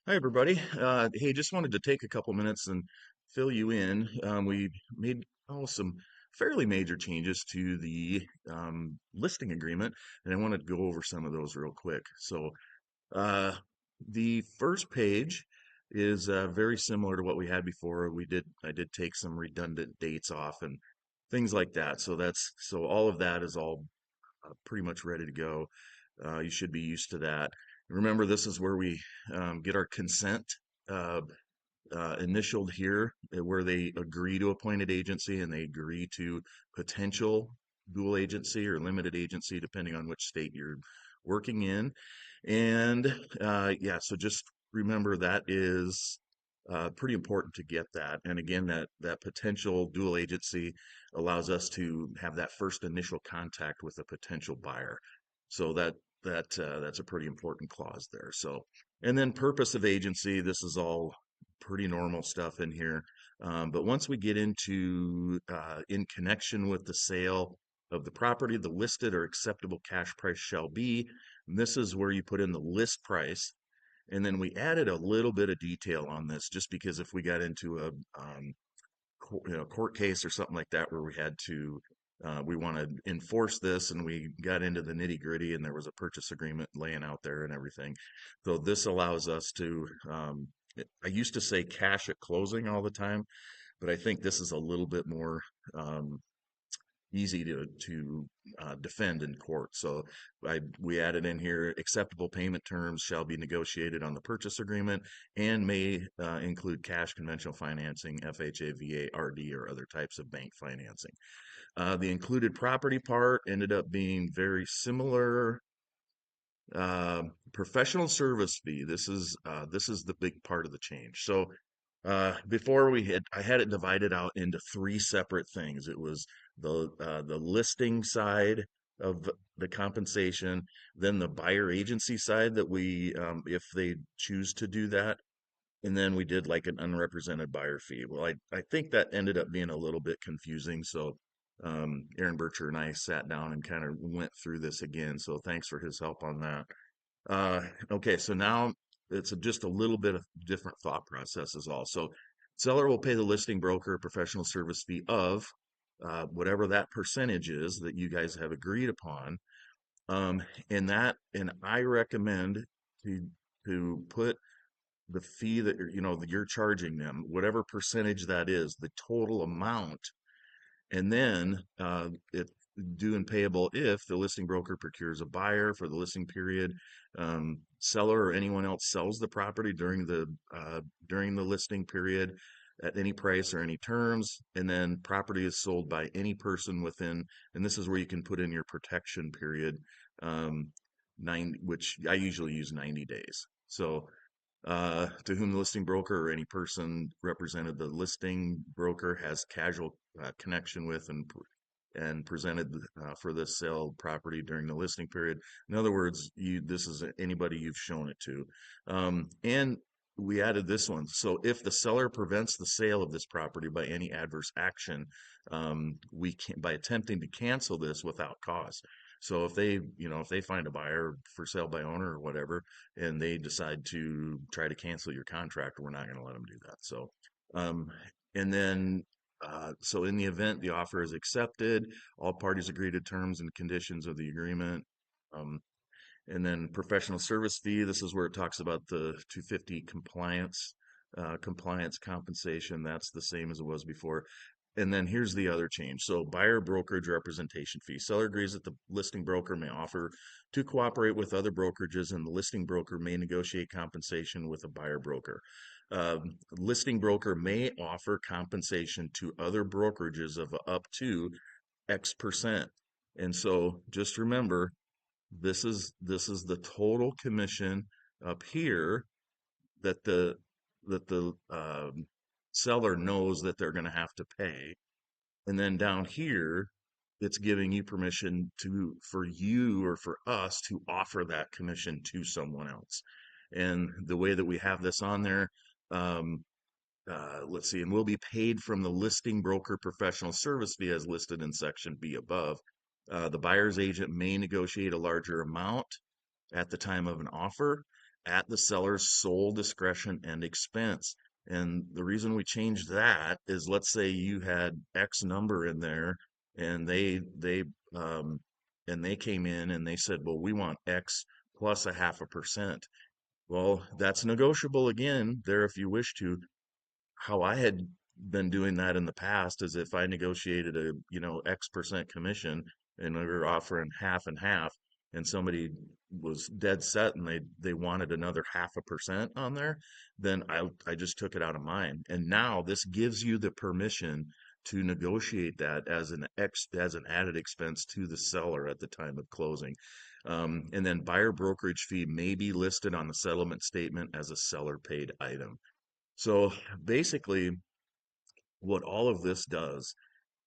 Hi, everybody. Hey, just wanted to take a couple minutes and fill you in. We made some fairly major changes to the listing agreement, and I wanted to go over some of those real quick. Uh, the first page is very similar to what we had before. I did take some redundant dates off and things like that. So all of that is all pretty much ready to go. You should be used to that. Remember, this is where we get our consent uh, initialed here, where they agree to appointed agency and they agree to potential dual agency or limited agency, depending on which state you're working in. And yeah, so just remember that is pretty important to get that. And again, that potential dual agency allows us to have that first initial contact with a potential buyer. So that's a pretty important clause there. So, and then purpose of agency, this is all pretty normal stuff in here. But once we get into in connection with the sale of the property, the listed or acceptable cash price shall be. And this is where you put in the list price. And then we added a little bit of detail on this just because if we got into a court case or something like that where we had to we want to enforce this and we got into the nitty gritty and there was a purchase agreement laying out there and everything. So this allows us to I used to say cash at closing all the time, but I think this is a little bit more um, easy to defend in court. So we added in here acceptable payment terms shall be negotiated on the purchase agreement and may include cash, conventional financing, FHA, VA, RD, or other types of bank financing. The included property part ended up being very similar. Professional service fee. This is the big part of the change. So before I had it divided out into three separate things. It was the listing side of the compensation, then the buyer agency side that we if they choose to do that, and then we did like an unrepresented buyer fee. Well, I think that ended up being a little bit confusing. So Aaron Bircher and I sat down and kind of went through this again. So thanks for his help on that. Uh, okay, so now just a little bit of different thought process is all. So seller will pay the listing broker a professional service fee of whatever that percentage is that you guys have agreed upon. And I recommend to put the fee that that you're charging them, whatever percentage that is, the total amount, and then it due and payable if the listing broker procures a buyer for the listing period, seller or anyone else sells the property during the listing period at any price or any terms, and then property is sold by any person within, and this is where you can put in your protection period, um, which I usually use 90 days. So to whom the listing broker or any person represented the listing broker has casual connection with and presented for this sale property during the listing period. In other words, this is anybody you've shown it to. And we added this one. So if the seller prevents the sale of this property by any adverse action, we can by attempting to cancel this without cause. So if they find a buyer for sale by owner or whatever, and they decide to try to cancel your contract, we're not going to let them do that. So, um, and then so in the event the offer is accepted, all parties agree to terms and conditions of the agreement. Um, and then professional service fee, this is where it talks about the 250 compliance compensation. That's the same as it was before. And then here's the other change. So buyer brokerage representation fee. Seller agrees that the listing broker may offer to cooperate with other brokerages and the listing broker may negotiate compensation with a buyer broker. Listing broker may offer compensation to other brokerages of up to X percent. And so just remember, this is the total commission up here that the seller knows that they're going to have to pay, and then down here it's giving you permission to for you or for us to offer that commission to someone else. And the way that we have this on there, um, let's see, and will be paid from the listing broker professional service fee as listed in section B above. The buyer's agent may negotiate a larger amount at the time of an offer. at the seller's sole discretion and expense. And the reason we changed that is, let's say you had X number in there and um they came in and they said, well, we want X plus a 0.5%. Well, that's negotiable again there if you wish to. How I had been doing that in the past is if I negotiated a, X% commission and we were offering half and half, and somebody was dead set and they wanted another 0.5% on there, then I just took it out of mine. And now this gives you the permission to negotiate that as an added expense to the seller at the time of closing. And then buyer brokerage fee may be listed on the settlement statement as a seller paid item. So basically, what all of this does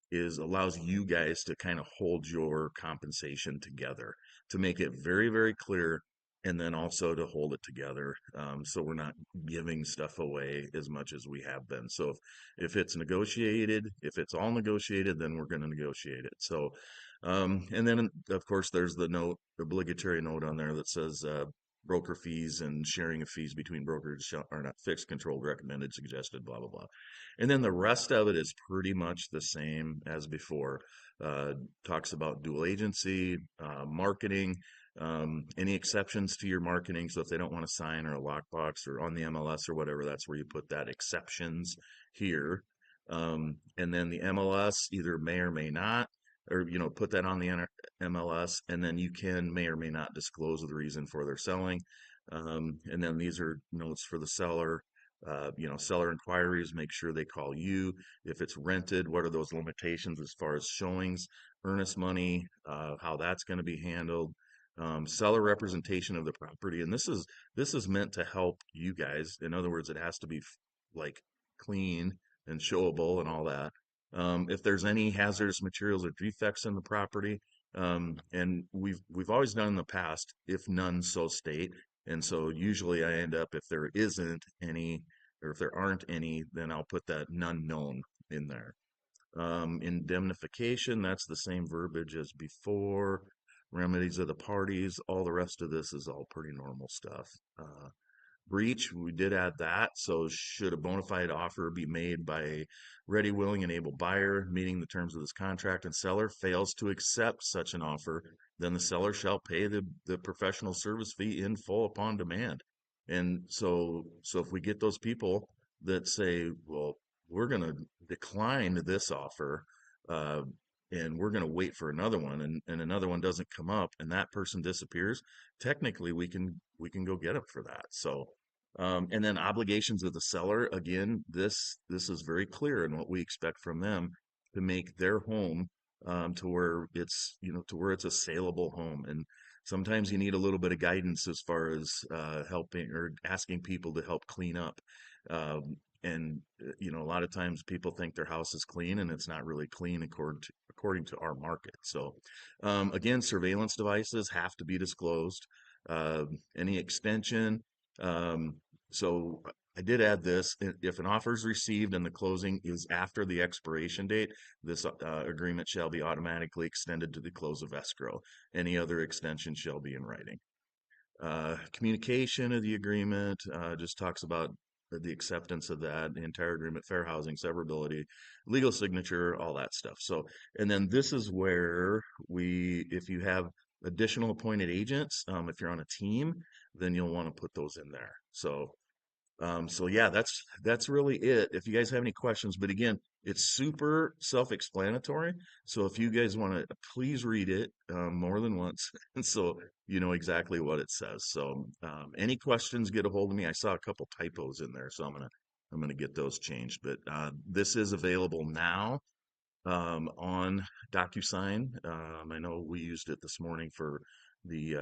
is allows you guys to kind of hold your compensation together, to make it very, very clear, and then also to hold it together, so we're not giving stuff away as much as we have been. So if it's negotiated, if it's all negotiated, then we're going to negotiate it. So, and then of course there's the obligatory note on there that says, broker fees and sharing of fees between brokers are not fixed, controlled, recommended, suggested, blah, blah, blah. And then the rest of it is pretty much the same as before. Uh, Talks about dual agency, marketing, any exceptions to your marketing. So if they don't want to sign or a lockbox or on the MLS or whatever, that's where you put that exceptions here. And then the MLS either may or may not, or put that on the MLS, and then you can may or may not disclose the reason for their selling. And then these are notes for the seller. Seller inquiries, make sure they call you. If it's rented, what are those limitations as far as showings, earnest money, how that's going to be handled, seller representation of the property. And this is meant to help you guys. In other words, it has to be like clean and showable and all that. If there's any hazardous materials or defects in the property, and we've always done in the past, if none, so state. And so usually I end up, if there isn't any, or if there aren't any, then I'll put that none known in there. Indemnification, that's the same verbiage as before. Remedies of the parties, all the rest of this is all pretty normal stuff. Breach, we did add that. So should a bona fide offer be made by a ready, willing, and able buyer meeting the terms of this contract and seller fails to accept such an offer, then the seller shall pay the professional service fee in full upon demand. And so if we get those people that say, well, we're going to decline this offer, uh, and we're going to wait for another one, and another one doesn't come up and that person disappears, technically we can go get them for that. So, and then obligations of the seller, again, this is very clear in what we expect from them to make their home, to where it's a saleable home. And sometimes you need a little bit of guidance as far as helping or asking people to help clean up. And a lot of times people think their house is clean and it's not really clean according to our market. So, again, surveillance devices have to be disclosed. Any extension. Um, so I did add this. If an offer is received and the closing is after the expiration date, this agreement shall be automatically extended to the close of escrow. Any other extension shall be in writing. Communication of the agreement just talks about the acceptance of that, the entire agreement, fair housing, severability, legal signature, all that stuff. So, and then this is where if you have additional appointed agents, if you're on a team, then you'll want to put those in there. So yeah, that's really it. If you guys have any questions, but again, it's super self-explanatory. So if you guys want to, please read it more than once, and so you know exactly what it says. So any questions, get a hold of me. I saw a couple typos in there, so I'm gonna get those changed. But this is available now on DocuSign. I know we used it this morning for the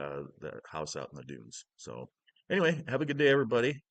house out in the dunes. So anyway, have a good day, everybody.